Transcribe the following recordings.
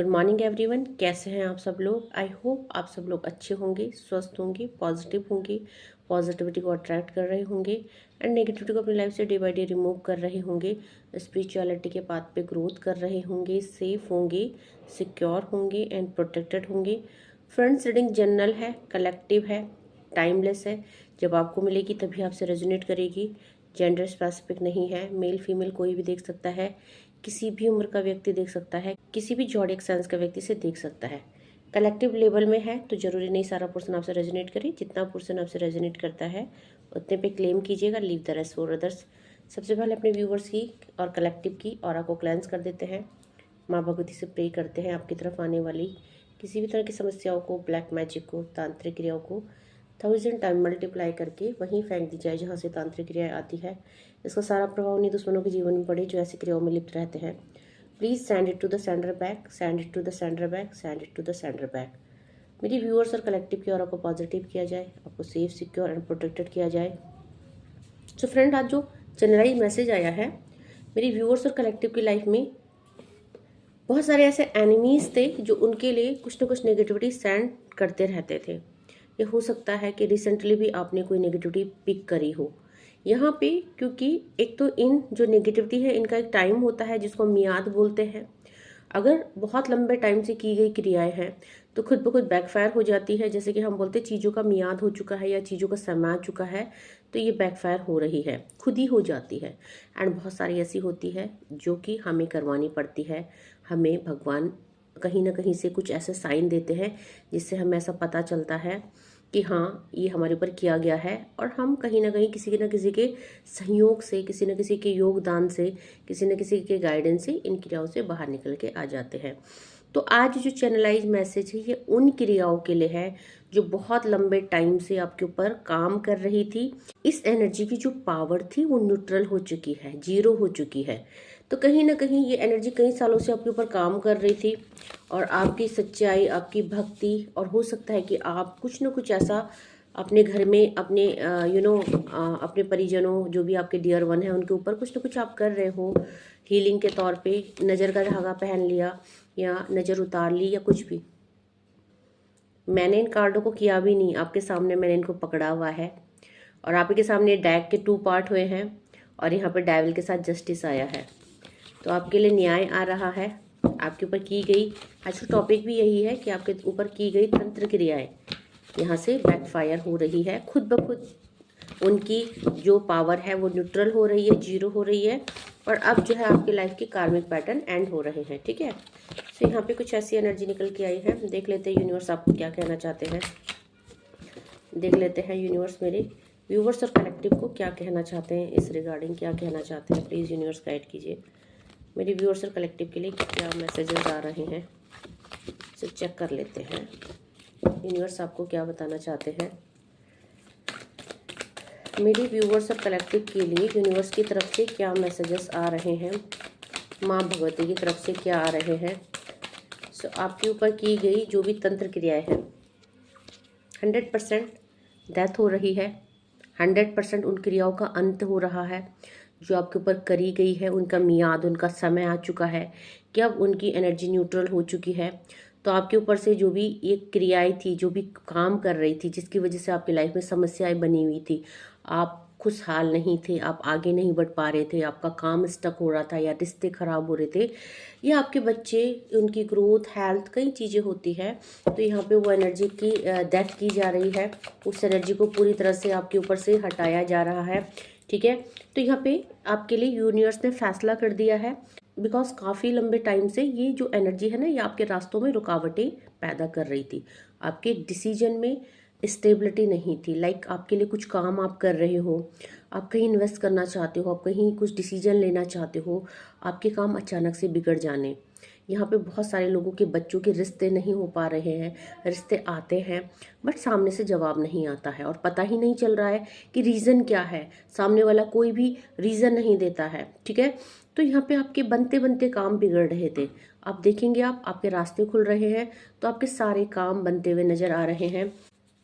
Good morning everyone. कैसे हैं आप सब लोग? आई होप आप सब लोग अच्छे होंगे, स्वस्थ होंगे, पॉजिटिव होंगे, पॉजिटिविटी को अट्रैक्ट कर रहे होंगे एंड नेगेटिविटी को अपनी लाइफ से डे बाय डे रिमूव कर रहे होंगे, स्पिरिचुअलिटी के पाथ पे ग्रोथ कर रहे होंगे, सेफ होंगे, सिक्योर होंगे एंड प्रोटेक्टेड होंगे। फ्रेंड्स, रीडिंग जनरल है, कलेक्टिव है, टाइमलेस है। जब आपको मिलेगी तभी आपसे रेजोनेट करेगी। जेंडर स्पेसिफिक नहीं है, मेल फीमेल कोई भी देख सकता है, किसी भी उम्र का व्यक्ति देख सकता है, किसी भी जॉडिक साइंस का व्यक्ति से देख सकता है। कलेक्टिव लेवल में है तो जरूरी नहीं सारा पर्सन आपसे रेजोनेट करे। जितना पर्सन आपसे रेजोनेट करता है उतने पे क्लेम कीजिएगा, leave the rest for others. सबसे पहले अपने व्यूवर्स की और कलेक्टिव की ऑरा को क्लेंस कर देते हैं। माँ भगवती से प्रे करते हैं आपकी तरफ आने वाली किसी भी तरह की समस्याओं को, ब्लैक मैजिक को, तांत्रिक क्रियाओं को 1000 टाइम मल्टीप्लाई करके वहीं फेंक दी जाए जहाँ से तांत्रिक क्रियाएं आती है। इसका सारा प्रभाव उन्हीं दुश्मनों के जीवन में पड़े जो ऐसी क्रियाओं में लिप्त रहते हैं। Please send it to the sender back, send it to the sender back, send it to the sender back. मेरी व्यूअर्स और कलेक्टिव की ऑरा को पॉजिटिव किया जाए, आपको सेफ, सिक्योर एंड प्रोटेक्टेड किया जाए। सो फ्रेंड, आज जो जनरलाइज मैसेज आया है, मेरी व्यूअर्स और कलेक्टिव की लाइफ में बहुत सारे ऐसे एनिमीज थे जो उनके लिए कुछ ना कुछ नेगेटिविटी सेंड करते रहते थे। ये हो सकता है कि रिसेंटली भी आपने कोई नेगेटिविटी पिक करी हो यहाँ पे, क्योंकि एक तो इन जो नेगेटिविटी है इनका एक टाइम होता है जिसको मियाद बोलते हैं। अगर बहुत लंबे टाइम से की गई क्रियाएं हैं तो खुद ब खुद बैकफायर हो जाती है। जैसे कि हम बोलते हैं चीज़ों का मियाद हो चुका है या चीज़ों का समय आ चुका है, तो ये बैकफायर हो रही है, खुद ही हो जाती है। एंड बहुत सारी ऐसी होती है जो कि हमें करवानी पड़ती है। हमें भगवान कहीं ना कहीं से कुछ ऐसे साइन देते हैं जिससे हमें ऐसा पता चलता है कि हाँ, ये हमारे ऊपर किया गया है, और हम कहीं ना कहीं किसी न किसी के सहयोग से, किसी न किसी के योगदान से, किसी न किसी के गाइडेंस से इन क्रियाओं से बाहर निकल के आ जाते हैं। तो आज जो चैनलाइज मैसेज है ये उन क्रियाओं के लिए है जो बहुत लंबे टाइम से आपके ऊपर काम कर रही थी। इस एनर्जी की जो पावर थी वो न्यूट्रल हो चुकी है, जीरो हो चुकी है। तो कहीं ना कहीं ये एनर्जी कई सालों से आपके ऊपर काम कर रही थी, और आपकी सच्चाई, आपकी भक्ति, और हो सकता है कि आप कुछ ना कुछ ऐसा अपने घर में, अपने अपने परिजनों, जो भी आपके डियर वन है, उनके ऊपर कुछ ना कुछ आप कर रहे हो हीलिंग के तौर पे। नज़र का धागा पहन लिया या नज़र उतार ली या कुछ भी। मैंने इन कार्डों को किया भी नहीं, आपके सामने मैंने इनको पकड़ा हुआ है, और आप के सामने डेक के 2 पार्ट हुए हैं, और यहाँ पर डेविल के साथ जस्टिस आया है। तो आपके लिए न्याय आ रहा है। आपके ऊपर की गई, आज का टॉपिक भी यही है कि आपके ऊपर की गई तंत्र क्रियाएं यहाँ से बैकफायर हो रही है। खुद ब खुद उनकी जो पावर है वो न्यूट्रल हो रही है, जीरो हो रही है, और अब जो है आपकी लाइफ के कार्मिक पैटर्न एंड हो रहे हैं। ठीक है, तो यहाँ पे कुछ ऐसी एनर्जी निकल के आई है। देख लेते हैं यूनिवर्स आपको क्या कहना चाहते हैं। देख लेते हैं यूनिवर्स मेरे व्यूवर्स और कलेक्टिव को क्या कहना चाहते हैं, इस रिगार्डिंग क्या कहना चाहते हैं। प्लीज़ यूनिवर्स गाइड कीजिए मेरे व्यूअर्स और कलेक्टिव के लिए क्या मैसेजेस आ रहे हैं, इसे चेक कर लेते हैं। यूनिवर्स आपको क्या बताना चाहते हैं मेरे व्यूअर्स और कलेक्टिव के लिए। यूनिवर्स की तरफ से क्या मैसेजेस आ रहे हैं, माँ भगवती की तरफ से क्या आ रहे हैं। सो आपके ऊपर की गई जो भी तंत्र क्रियाएं हैं, 100% डेथ हो रही है, 100% उन क्रियाओं का अंत हो रहा है जो आपके ऊपर करी गई है। उनका मियाद, उनका समय आ चुका है कि अब उनकी एनर्जी न्यूट्रल हो चुकी है। तो आपके ऊपर से जो भी ये क्रियाएं थी, जो भी काम कर रही थी, जिसकी वजह से आपकी लाइफ में समस्याएं बनी हुई थी, आप खुशहाल नहीं थे, आप आगे नहीं बढ़ पा रहे थे, आपका काम स्टक हो रहा था या रिश्ते खराब हो रहे थे, या आपके बच्चे, उनकी ग्रोथ, हेल्थ, कई चीज़ें होती है। तो यहाँ पे वो एनर्जी की डेथ की जा रही है, उस एनर्जी को पूरी तरह से आपके ऊपर से हटाया जा रहा है। ठीक है, तो यहाँ पे आपके लिए यूनिवर्स ने फैसला कर दिया है, बिकॉज काफ़ी लंबे टाइम से ये जो एनर्जी है ना, ये आपके रास्तों में रुकावटें पैदा कर रही थी। आपके डिसीजन में स्टेबिलिटी नहीं थी। लाइक आपके लिए कुछ काम आप कर रहे हो, आप कहीं इन्वेस्ट करना चाहते हो, आप कहीं कुछ डिसीजन लेना चाहते हो, आपके काम अचानक से बिगड़ जाने। यहाँ पे बहुत सारे लोगों के बच्चों के रिश्ते नहीं हो पा रहे हैं, रिश्ते आते हैं बट सामने से जवाब नहीं आता है, और पता ही नहीं चल रहा है कि रीज़न क्या है। सामने वाला कोई भी रीज़न नहीं देता है। ठीक है, तो यहाँ पे आपके बनते बनते काम बिगड़ रहे थे, आप देखेंगे आपके रास्ते खुल रहे हैं, तो आपके सारे काम बनते हुए नज़र आ रहे हैं।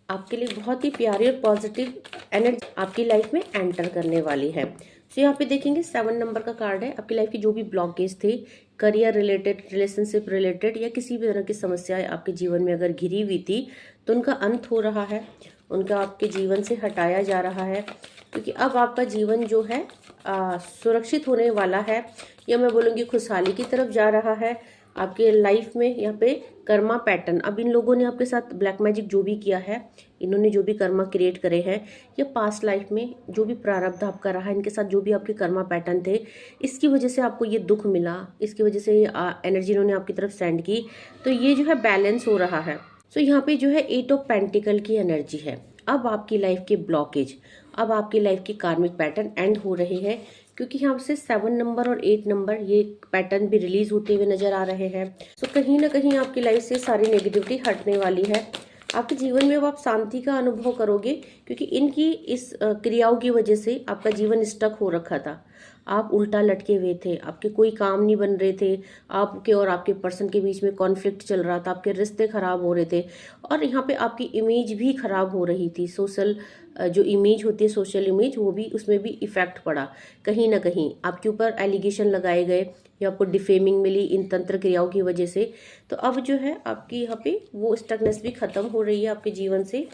आपके लिए बहुत ही प्यारी और पॉजिटिव एनर्जी आपकी लाइफ में एंटर करने वाली है। सो यहाँ पे देखेंगे 7 नंबर का कार्ड है। आपकी लाइफ की जो भी ब्लॉकेज थे, करियर रिलेटेड, रिलेशनशिप रिलेटेड या किसी भी तरह की समस्याएं आपके जीवन में अगर घिरी हुई थी, तो उनका अंत हो रहा है, उनका आपके जीवन से हटाया जा रहा है, क्योंकि अब आपका जीवन जो है सुरक्षित होने वाला है, या मैं बोलूँगी खुशहाली की तरफ जा रहा है। आपके लाइफ में यहाँ पे कर्मा पैटर्न, अब इन लोगों ने आपके साथ ब्लैक मैजिक जो भी किया है, इन्होंने जो भी कर्मा क्रिएट करे हैं, या पास्ट लाइफ में जो भी प्रारब्ध आपका रहा, इनके साथ जो भी आपके कर्मा पैटर्न थे, इसकी वजह से आपको ये दुख मिला, इसकी वजह से ये एनर्जी इन्होंने आपकी तरफ सेंड की, तो ये जो है बैलेंस हो रहा है। सो यहाँ पे जो है 8 ऑफ पेंटिकल की एनर्जी है। अब आपकी लाइफ के ब्लॉकेज, अब आपकी लाइफ की कार्मिक पैटर्न एंड हो रहे हैं, क्योंकि यहाँ से 7 नंबर और 8 नंबर ये पैटर्न भी रिलीज होते हुए नजर आ रहे हैं। तो कहीं ना कहीं आपकी लाइफ से सारी नेगेटिविटी हटने वाली है। आपके जीवन में अब आप शांति का अनुभव करोगे, क्योंकि इनकी इस क्रियाओं की वजह से आपका जीवन स्टक हो रखा था। आप उल्टा लटके हुए थे, आपके कोई काम नहीं बन रहे थे, आपके और आपके पर्सन के बीच में कॉन्फ्लिक्ट चल रहा था, आपके रिश्ते खराब हो रहे थे, और यहाँ पे आपकी इमेज भी खराब हो रही थी। सोशल जो इमेज होती है, सोशल इमेज, वो भी, उसमें भी इफेक्ट पड़ा। कहीं ना कहीं आपके ऊपर एलिगेशन लगाए गए या आपको डिफेमिंग मिली इन तंत्र क्रियाओं की वजह से। तो अब जो है आपकी यहाँ पे वो स्टकनेस भी खत्म हो रही है आपके जीवन से।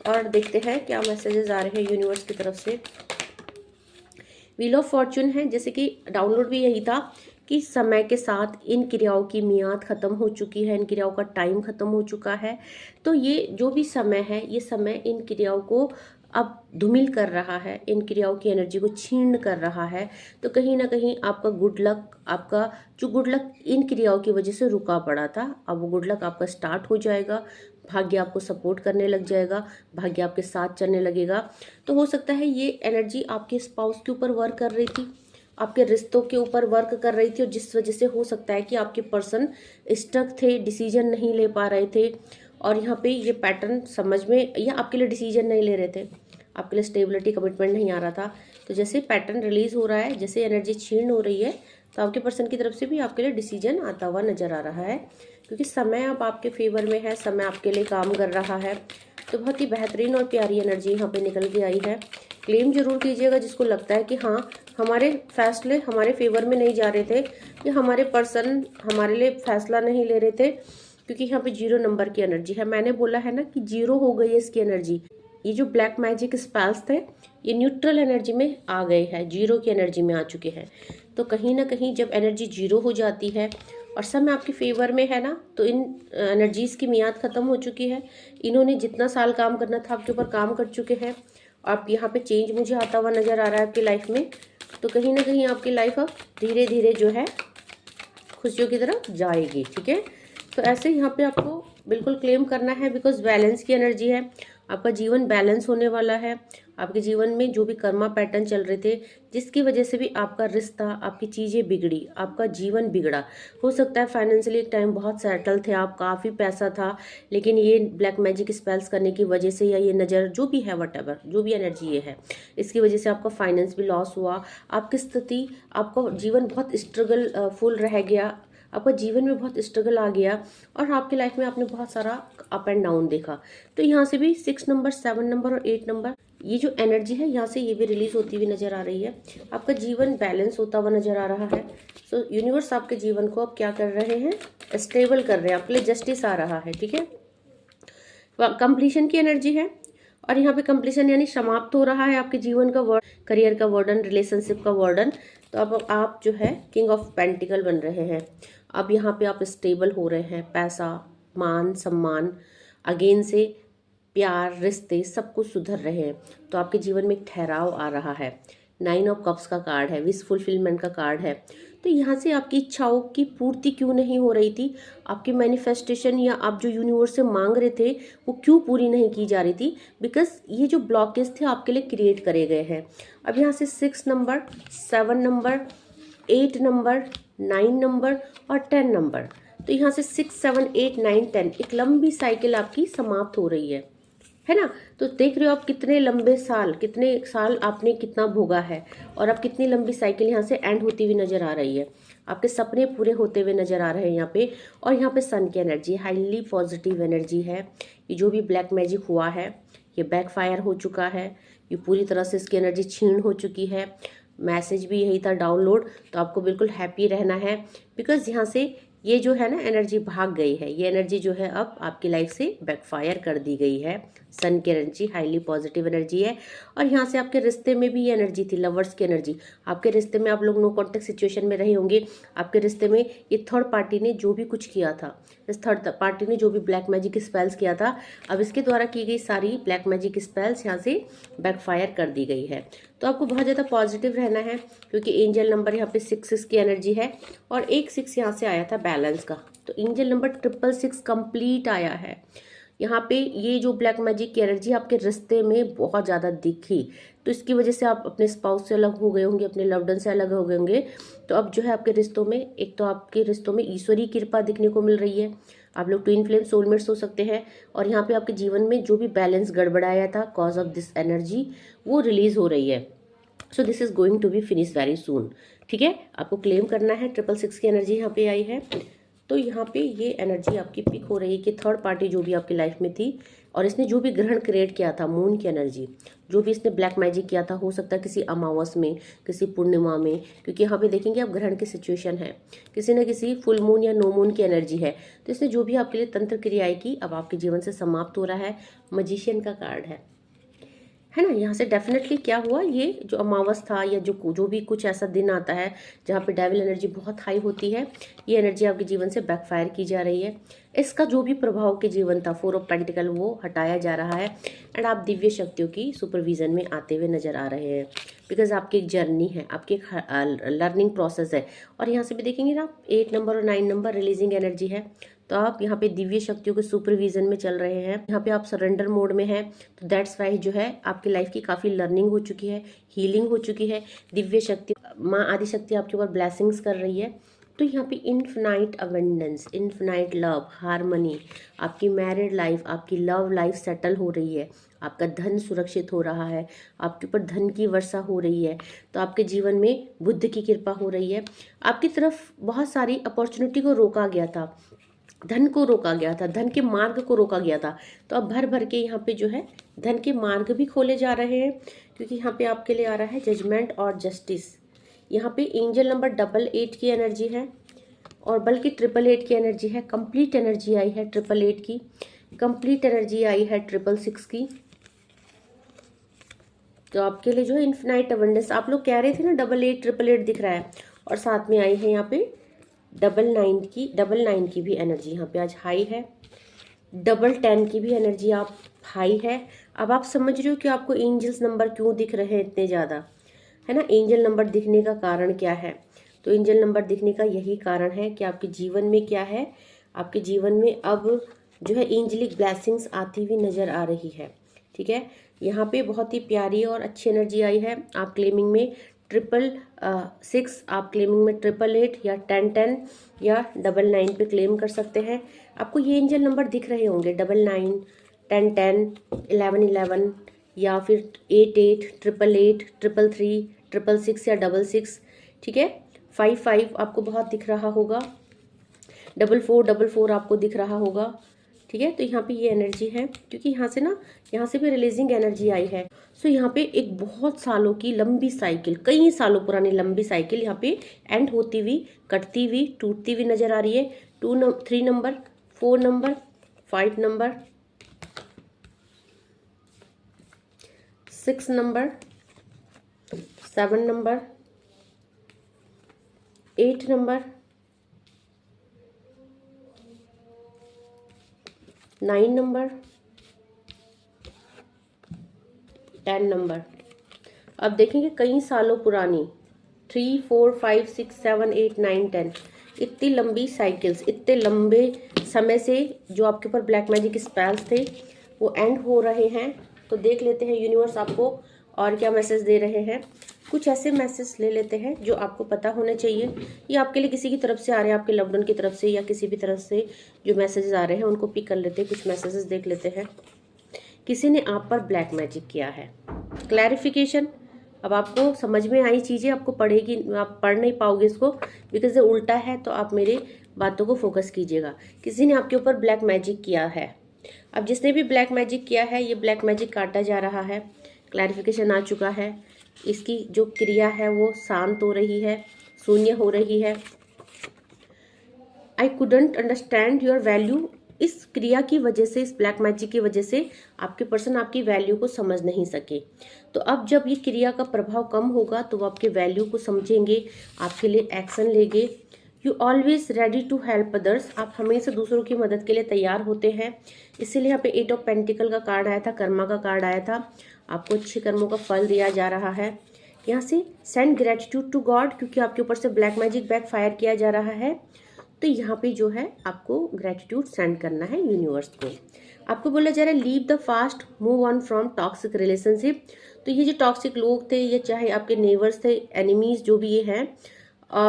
और देखते हैं क्या मैसेजेस आ रहे हैं यूनिवर्स की तरफ से। व्हील ऑफ फॉर्चून है, जैसे कि डाउनलोड भी यही था कि समय के साथ इन क्रियाओं की मियाद खत्म हो चुकी है, इन क्रियाओं का टाइम खत्म हो चुका है। तो ये जो भी समय है, ये समय इन क्रियाओं को अब धूमिल कर रहा है, इन क्रियाओं की एनर्जी को छीन कर रहा है। तो कहीं ना कहीं आपका गुड लक, आपका जो गुड लक इन क्रियाओं की वजह से रुका पड़ा था, अब वो गुड लक आपका स्टार्ट हो जाएगा। भाग्य आपको सपोर्ट करने लग जाएगा, भाग्य आपके साथ चलने लगेगा। तो हो सकता है ये एनर्जी आपके स्पाउस के ऊपर वर्क कर रही थी, आपके रिश्तों के ऊपर वर्क कर रही थी, और जिस वजह से हो सकता है कि आपके पर्सन स्टक थे, डिसीजन नहीं ले पा रहे थे, और यहाँ पे ये पैटर्न समझ में, या आपके लिए डिसीजन नहीं ले रहे थे, आपके लिए स्टेबिलिटी कमिटमेंट नहीं आ रहा था। तो जैसे पैटर्न रिलीज हो रहा है, जैसे एनर्जी छीन हो रही है, तो आपके पर्सन की तरफ से भी आपके लिए डिसीजन आता हुआ नजर आ रहा है, क्योंकि समय अब आपके फेवर में है, समय आपके लिए काम कर रहा है। तो बहुत ही बेहतरीन और प्यारी एनर्जी यहाँ पे निकल के आई है। क्लेम जरूर कीजिएगा जिसको लगता है कि हाँ, हमारे फैसले हमारे फेवर में नहीं जा रहे थे, या हमारे पर्सन हमारे लिए फैसला नहीं ले रहे थे, क्योंकि यहाँ पे 0 नंबर की एनर्जी है। मैंने बोला है ना कि 0 हो गई है इसकी एनर्जी। ये जो ब्लैक मैजिक स्पेल्स थे, ये न्यूट्रल एनर्जी में आ गए हैं, 0 की एनर्जी में आ चुके हैं। तो कहीं ना कहीं जब एनर्जी 0 हो जाती है और समय आपके फेवर में है ना, तो इन एनर्जीज की मियाद खत्म हो चुकी है। इन्होंने जितना साल काम करना था आपके ऊपर काम कर चुके हैं। आप यहाँ पे चेंज मुझे आता हुआ नजर आ रहा है आपकी लाइफ में। तो कहीं ना कहीं आपकी लाइफ अब धीरे धीरे जो है खुशियों की तरफ जाएगी। ठीक है, तो ऐसे यहाँ पे आपको बिल्कुल क्लेम करना है, बिकॉज बैलेंस की एनर्जी है। आपका जीवन बैलेंस होने वाला है। आपके जीवन में जो भी कर्मा पैटर्न चल रहे थे, जिसकी वजह से भी आपका रिश्ता, आपकी चीज़ें बिगड़ी, आपका जीवन बिगड़ा। हो सकता है फाइनेंशियली एक टाइम बहुत सेटल थे आप, काफ़ी पैसा था, लेकिन ये ब्लैक मैजिक स्पेल्स करने की वजह से, या ये नज़र जो भी है, वट जो भी एनर्जी ये है, इसकी वजह से आपका फाइनेंस भी लॉस हुआ, आपकी स्थिति, आपका जीवन बहुत स्ट्रगल फुल रह गया, आपका जीवन में बहुत स्ट्रगल आ गया, और आपकी लाइफ में आपने बहुत सारा अप एंड डाउन देखा। तो यहाँ से भी 6 नंबर, 7 नंबर और 8 नंबर, ये जो एनर्जी है यहाँ से ये भी रिलीज होती हुई नजर आ रही है। आपका जीवन बैलेंस होता हुआ नजर आ रहा है। सो यूनिवर्स आपके जीवन को अब क्या कर रहे हैं, स्टेबल कर रहे हैं, आपके लिए जस्टिस आ रहा है। ठीक है, कंप्लीशन की एनर्जी है, और यहाँ पे कंप्लीशन यानी समाप्त हो रहा है आपके जीवन का वर्ड, करियर का वर्डन, रिलेशनशिप का वर्डन। तो अब आप जो है किंग ऑफ पेंटिकल बन रहे हैं। अब यहाँ पे आप स्टेबल हो रहे हैं, पैसा, मान सम्मान, अगेन से प्यार, रिश्ते, सब कुछ सुधर रहे हैं। तो आपके जीवन में एक ठहराव आ रहा है। 9 ऑफ कप्स का कार्ड है, विश फुलफिलमेंट का कार्ड है। तो यहाँ से आपकी इच्छाओं की पूर्ति क्यों नहीं हो रही थी, आपकी मैनिफेस्टेशन या आप जो यूनिवर्स से मांग रहे थे वो क्यों पूरी नहीं की जा रही थी, बिकॉज ये जो ब्लॉकेज थे आपके लिए क्रिएट करे गए हैं। अब यहाँ से 6 नंबर, 7 नंबर, 8 नंबर, 9 नंबर और 10 नंबर, तो यहाँ से 6, 7, 8, 9, 10 एक लंबी साइकिल आपकी समाप्त हो रही है ना। तो देख रहे हो आप कितने लंबे साल, कितने साल आपने कितना भोगा है, और अब कितनी लंबी साइकिल यहाँ से एंड होती हुई नजर आ रही है। आपके सपने पूरे होते हुए नजर आ रहे हैं यहाँ पे। और यहाँ पे सन की एनर्जी, हाईली पॉजिटिव एनर्जी है। ये जो भी ब्लैक मैजिक हुआ है ये बैकफायर हो चुका है, ये पूरी तरह से इसकी एनर्जी छीन हो चुकी है। मैसेज भी यही था डाउनलोड। तो आपको बिल्कुल हैप्पी रहना है, बिकॉज यहाँ से ये जो है ना एनर्जी भाग गई है, ये एनर्जी जो है अब आपकी लाइफ से बैकफायर कर दी गई है। सन की एनर्जी हाईली पॉजिटिव एनर्जी है, और यहाँ से आपके रिश्ते में भी ये एनर्जी थी, लवर्स की एनर्जी। आपके रिश्ते में आप लोग नो कॉन्टेक्ट सिचुएशन में रहे होंगे। आपके रिश्ते में ये थर्ड पार्टी ने जो भी कुछ किया था, इस थर्ड पार्टी ने जो भी ब्लैक मैजिक स्पेल्स किया था, अब इसके द्वारा की गई सारी ब्लैक मैजिक स्पेल्स यहाँ से बैकफायर कर दी गई है। तो आपको बहुत ज़्यादा पॉजिटिव रहना है, क्योंकि एंजल नंबर यहाँ पे 6 की एनर्जी है, और एक 6 यहाँ से आया था बैलेंस का। तो एंजल नंबर 666 कंप्लीट आया है। यहाँ पे ये जो ब्लैक मैजिक की एनर्जी आपके रिश्ते में बहुत ज़्यादा दिखी, तो इसकी वजह से आप अपने स्पाउस से अलग हो गए होंगे, अपने लव्ड वन से अलग हो गए होंगे। तो अब जो है आपके रिश्तों में, एक तो आपके रिश्तों में ईश्वरीय कृपा दिखने को मिल रही है। आप लोग ट्विन फ्लेम सोलमेट्स हो सकते हैं, और यहाँ पे आपके जीवन में जो भी बैलेंस गड़बड़ाया था कॉज ऑफ दिस एनर्जी, वो रिलीज हो रही है। So this is going to be finish very soon. ठीक है, आपको क्लेम करना है। 666 की एनर्जी यहाँ पे आई है। तो यहाँ पे ये एनर्जी आपकी पिक हो रही है कि थर्ड पार्टी जो भी आपकी लाइफ में थी, और इसने जो भी ग्रहण क्रिएट किया था, मून की एनर्जी, जो भी इसने ब्लैक मैजिक किया था, हो सकता है किसी अमावस में, किसी पूर्णिमा में, क्योंकि यहाँ पे देखेंगे आप ग्रहण की सिचुएशन है, किसी न किसी फुल मून या नो मून की एनर्जी है। तो इसने जो भी आपके लिए तंत्र क्रियाएं की, अब आपके जीवन से समाप्त हो रहा है। मजिशियन का कार्ड है ना। यहाँ से डेफिनेटली क्या हुआ, ये जो अमावस था या जो भी कुछ ऐसा दिन आता है जहाँ पे डेविल एनर्जी बहुत हाई होती है, ये एनर्जी आपके जीवन से बैकफायर की जा रही है। इसका जो भी प्रभाव के जीवन था 4 ऑफ पेंटिकल, वो हटाया जा रहा है, एंड आप दिव्य शक्तियों की सुपरविजन में आते हुए नजर आ रहे हैं, बिकॉज आपकी एक जर्नी है, आपकी एक लर्निंग प्रोसेस है। और यहाँ से भी देखेंगे ना, 8 नंबर और 9 नंबर रिलीजिंग एनर्जी है। तो आप यहाँ पे दिव्य शक्तियों के सुपरविजन में चल रहे हैं, यहाँ पे आप सरेंडर मोड में हैं। तो दैट्स वाई जो है आपकी लाइफ की काफ़ी लर्निंग हो चुकी है, हीलिंग हो चुकी है। दिव्य शक्ति, माँ आदि शक्ति आपके ऊपर ब्लेसिंग्स कर रही है। तो यहाँ पे infinite abundance, infinite love, harmony, आपकी मैरिड लाइफ, आपकी लव लाइफ सेटल हो रही है, आपका धन सुरक्षित हो रहा है, आपके ऊपर धन की वर्षा हो रही है। तो आपके जीवन में बुद्ध की कृपा हो रही है। आपकी तरफ बहुत सारी अपॉर्चुनिटी को रोका गया था, धन को रोका गया था, धन के मार्ग को रोका गया था। तो अब भर भर के यहाँ पे जो है धन के मार्ग भी खोले जा रहे हैं, क्योंकि यहाँ पे आपके लिए आ रहा है जजमेंट और जस्टिस। यहाँ पे एंजल नंबर 888 की एनर्जी है, और बल्कि 888 की एनर्जी है। कंप्लीट एनर्जी आई है 888 की, कंप्लीट एनर्जी आई है 666 की। तो आपके लिए जो है इन्फिनाइट अबंडेंस, आप लोग कह रहे थे ना 88 888 दिख रहा है, और साथ में आई है यहाँ पे 99 की भी एनर्जी यहाँ पे आज हाई है। 10 की भी एनर्जी आप हाई है। अब आप समझ रहे हो कि आपको एंजल्स नंबर क्यों दिख रहे हैं इतने ज़्यादा, है ना। एंजल नंबर दिखने का कारण क्या है? तो एंजल नंबर दिखने का यही कारण है कि आपके जीवन में क्या है, आपके जीवन में अब जो है एंजलिक ब्लेसिंग्स आती हुई नज़र आ रही है। ठीक है, यहाँ पे बहुत ही प्यारी और अच्छी एनर्जी आई है। आप क्लेमिंग में 666, आप क्लेमिंग में 888 या 1010 या 99 पे क्लेम कर सकते हैं। आपको ये एंजल नंबर दिख रहे होंगे 99, 1010, 1111 या फिर 88, 888, 333, 666 या 66। ठीक है, 55 आपको बहुत दिख रहा होगा, 4444 आपको दिख रहा होगा। ठीक है, तो यहाँ पे ये एनर्जी है, क्योंकि यहाँ से ना, यहाँ से भी रिलीजिंग एनर्जी आई है। सो यहाँ पे एक बहुत सालों की लंबी साइकिल, कई सालों पुरानी लंबी साइकिल यहाँ पे एंड होती हुई, कटती हुई, टूटती हुई नजर आ रही है। 3 number, 4 number, 5 number, 6 number, 7 number, 8 number, 9 number, 10 number. अब देखेंगे कई सालों पुरानी 3 4 5 6 7 8 9 10, इतनी लंबी साइकिल्स, इतने लंबे समय से जो आपके ऊपर ब्लैक मैजिक स्पेल्स थे वो एंड हो रहे हैं। तो देख लेते हैं यूनिवर्स आपको और क्या मैसेज दे रहे हैं। कुछ ऐसे मैसेज ले लेते हैं जो आपको पता होने चाहिए। ये आपके लिए किसी की तरफ से आ रहे हैं, आपके लव्ड वन की तरफ से या किसी भी तरफ से जो मैसेजेस आ रहे हैं उनको पिक कर लेते हैं। कुछ मैसेजेस देख लेते हैं। किसी ने आप पर ब्लैक मैजिक किया है। क्लैरिफिकेशन, अब आपको समझ में आई चीज़ें, आपको पढ़ेगी, आप पढ़ नहीं पाओगे इसको बिकॉज ये उल्टा है, तो आप मेरे बातों को फोकस कीजिएगा। किसी ने आपके ऊपर ब्लैक मैजिक किया है। अब जिसने भी ब्लैक मैजिक किया है, ये ब्लैक मैजिक काटा जा रहा है, क्लैरिफिकेशन आ चुका है, इसकी जो क्रिया है वो शांत हो रही है, शून्य हो रही है। I couldn't understand your value, इस क्रिया की वजह से, इस ब्लैक मैजिक की वजह से आपके पर्सन आपकी वैल्यू को समझ नहीं सके। तो अब जब ये क्रिया का प्रभाव कम होगा तो वो आपके वैल्यू को समझेंगे, आपके लिए एक्शन लेंगे। You always ready to help others, आप हमेशा दूसरों की मदद के लिए तैयार होते हैं। इसीलिए यहाँ पे 8 ऑफ पेंटिकल का कार्ड आया था, कर्मा का कार्ड आया था। आपको अच्छे कर्मों का फल दिया जा रहा है। यहाँ से सेंड ग्रेटिट्यूड टू गॉड, क्योंकि आपके ऊपर से ब्लैक मैजिक बैक फायर किया जा रहा है। तो यहाँ पे जो है आपको ग्रेटिट्यूड सेंड करना है यूनिवर्स को। आपको बोला जा रहा है leave the fast, move on from toxic relationship. तो ये जो टॉक्सिक लोग थे, ये चाहे आपके नेबर्स थे, एनिमीज जो भी ये हैं,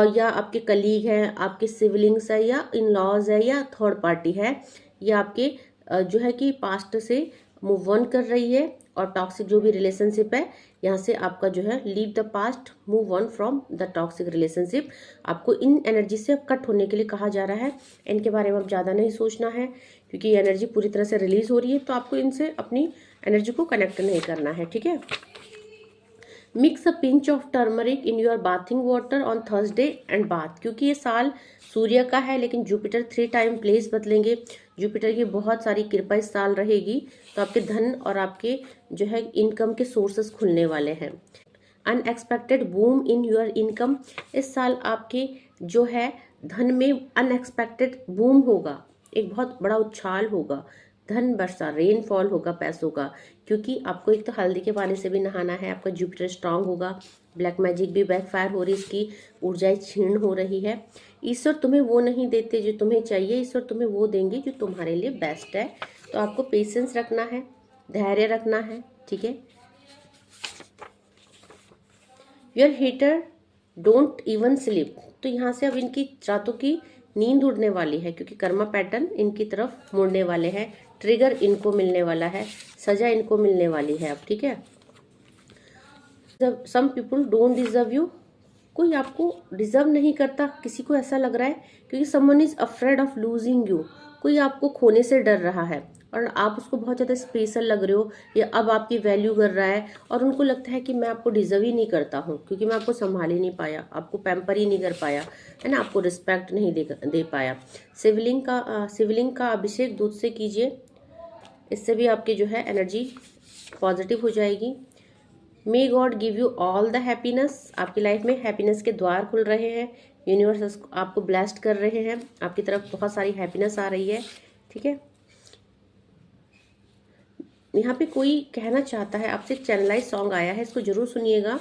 या आपके कलीग हैं, आपके सिबलिंग्स है, या इन लॉज है, या थर्ड पार्टी है, या आपके जो है कि पास्ट से मूव ऑन कर रही है, और टॉक्सिक जो भी रिलेशनशिप है, यहाँ से आपका जो है leave the past, move on from the toxic relationship. आपको इन एनर्जी से कट होने के लिए कहा जा रहा है। इनके बारे में अब ज़्यादा नहीं सोचना है, क्योंकि ये एनर्जी पूरी तरह से रिलीज हो रही है, तो आपको इनसे अपनी एनर्जी को कनेक्ट नहीं करना है, ठीक है। Mix a pinch of turmeric in your bathing water on Thursday and bath, क्योंकि ये साल सूर्य का है, लेकिन जुपिटर 3 टाइम प्लेस बदलेंगे। जुपिटर की बहुत सारी कृपा इस साल रहेगी, तो आपके धन और आपके जो है इनकम के सोर्सेस खुलने वाले हैं। Unexpected boom in your income, इस साल आपके जो है धन में अनएक्सपेक्टेड बूम होगा, एक बहुत बड़ा उछाल होगा, धन वर्षा, रेनफॉल होगा पैसों का, क्योंकि आपको एक तो हल्दी के पानी से भी नहाना है, आपका जुपिटर स्ट्रांग होगा, ब्लैक मैजिक भी बैकफायर हो रही, इसकी ऊर्जाएं क्षीण हो रही है। ईश्वर तुम्हें वो नहीं देते जो तुम्हें चाहिए, ईश्वर तुम्हें वो देंगे जो तुम्हारे लिए बेस्ट है। तो आपको पेशेंस रखना है, धैर्य रखना है, ठीक है। Your heater don't even sleep, तो यहाँ से अब इनकी रातों की नींद उड़ने वाली है, क्योंकि कर्मा पैटर्न इनकी तरफ मुड़ने वाले हैं, ट्रिगर इनको मिलने वाला है, सजा इनको मिलने वाली है अब, ठीक है। सम पीपुल डोंट डिजर्व यू, कोई आपको डिजर्व नहीं करता, किसी को ऐसा लग रहा है, क्योंकि someone is afraid of losing you, कोई आपको खोने से डर रहा है, और आप उसको बहुत ज़्यादा स्पेशल लग रहे हो, या अब आपकी वैल्यू कर रहा है, और उनको लगता है कि मैं आपको डिजर्व ही नहीं करता हूँ, क्योंकि मैं आपको संभाल ही नहीं पाया, आपको पैम्पर ही नहीं कर पाया, है ना, आपको रिस्पेक्ट नहीं दे पाया। शिवलिंग का अभिषेक दूध से कीजिए, इससे भी आपकी जो है एनर्जी पॉजिटिव हो जाएगी। May God give you all the happiness, आपकी लाइफ में हैप्पीनेस के द्वार खुल रहे हैं, यूनिवर्स आपको ब्लेस्ड कर रहे हैं, आपकी तरफ बहुत सारी हैप्पीनेस आ रही है, ठीक है। यहाँ पे कोई कहना चाहता है आपसे, एक चैनलाइज सॉन्ग आया है, इसको जरूर सुनिएगा।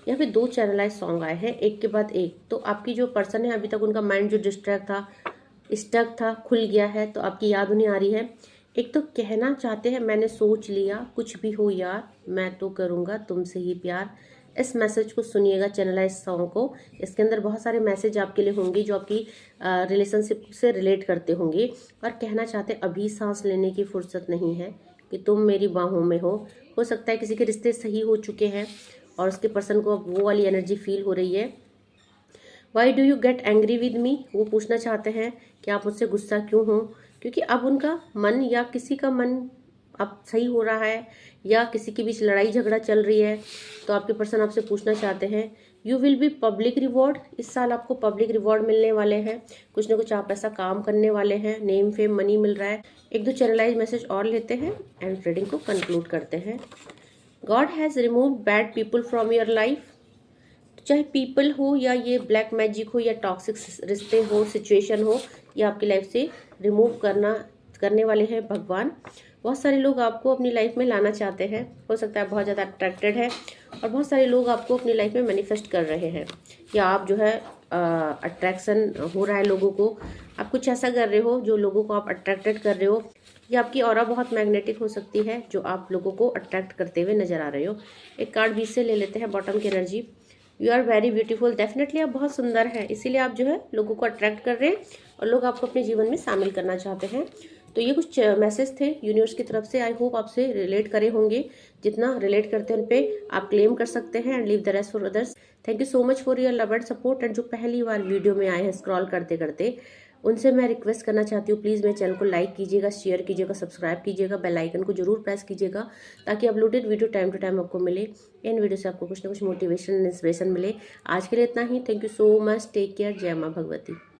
यहाँ पे 2 चैनलाइज सॉन्ग आए हैं, एक के बाद एक। तो आपकी जो पर्सन है, अभी तक उनका माइंड जो डिस्ट्रैक्ट था, स्टक था, खुल गया है, तो आपकी याद उन्हें आ रही है। एक तो कहना चाहते हैं, मैंने सोच लिया कुछ भी हो यार, मैं तो करूँगा तुमसे ही प्यार। इस मैसेज को सुनिएगा, चैनलाइज सॉन्ग को, इसके अंदर बहुत सारे मैसेज आपके लिए होंगे जो आपकी रिलेशनशिप से रिलेट करते होंगे, और कहना चाहते अभी सांस लेने की फुर्सत नहीं है कि तुम मेरी बाहों में हो सकता है किसी के रिश्ते सही हो चुके हैं और उसके पर्सन को अब वो वाली एनर्जी फील हो रही है। Why do you get angry with me, वो पूछना चाहते हैं कि आप मुझसे गुस्सा क्यों हो, क्योंकि अब उनका मन या किसी का मन अब सही हो रहा है, या किसी के बीच लड़ाई झगड़ा चल रही है, तो आपके पर्सन आपसे पूछना चाहते हैं you will be public reward, इस साल आपको पब्लिक रिवॉर्ड मिलने वाले हैं, कुछ ना कुछ आप ऐसा काम करने वाले हैं, नेम फेम मनी मिल रहा है। एक दो चैनलाइज मैसेज और लेते हैं एंड रीडिंग को कंक्लूड करते हैं। God has remove bad people from your life, चाहे पीपल हो या ये ब्लैक मैजिक हो या टॉक्सिक रिश्ते हो, सिचुएशन हो, ये आपकी लाइफ से रिमूव करने वाले हैं भगवान। बहुत सारे लोग आपको अपनी लाइफ में लाना चाहते हैं, हो सकता है बहुत ज़्यादा अट्रैक्टेड है, और बहुत सारे लोग आपको अपनी लाइफ में मैनिफेस्ट कर रहे हैं, या आप जो है अट्रैक्शन हो रहा है लोगों को, आप कुछ ऐसा कर रहे हो जो लोगों को आप अट्रैक्टेड कर रहे हो, या आपकी ऑरा बहुत मैग्नेटिक हो सकती है जो आप लोगों को अट्रैक्ट करते हुए नजर आ रहे हो। एक कार्ड बीच से ले लेते हैं, बॉटम की energy. You are very beautiful, definitely आप बहुत सुंदर हैं, इसीलिए आप जो है लोगों को अट्रैक्ट कर रहे हैं और लोग आपको अपने जीवन में शामिल करना चाहते हैं। तो ये कुछ मैसेज थे यूनिवर्स की तरफ से, आई होप आपसे रिलेट करे होंगे, जितना रिलेट करते हैं उन पे आप क्लेम कर सकते हैं and leave the rest for others. Thank you so much for your love and support. And जो पहली बार वीडियो में आए हैं स्क्रॉल करते करते, उनसे मैं रिक्वेस्ट करना चाहती हूँ, प्लीज़ मेरे चैनल को लाइक कीजिएगा, शेयर कीजिएगा, सब्सक्राइब कीजिएगा, बेल आइकन को जरूर प्रेस कीजिएगा ताकि uploaded video time to time आपको मिले। इन वीडियो से आपको कुछ ना कुछ मोटिवेशन इंस्पिरेशन मिले। आज के लिए इतना ही। Thank you so much. Take care. जय माँ भगवती।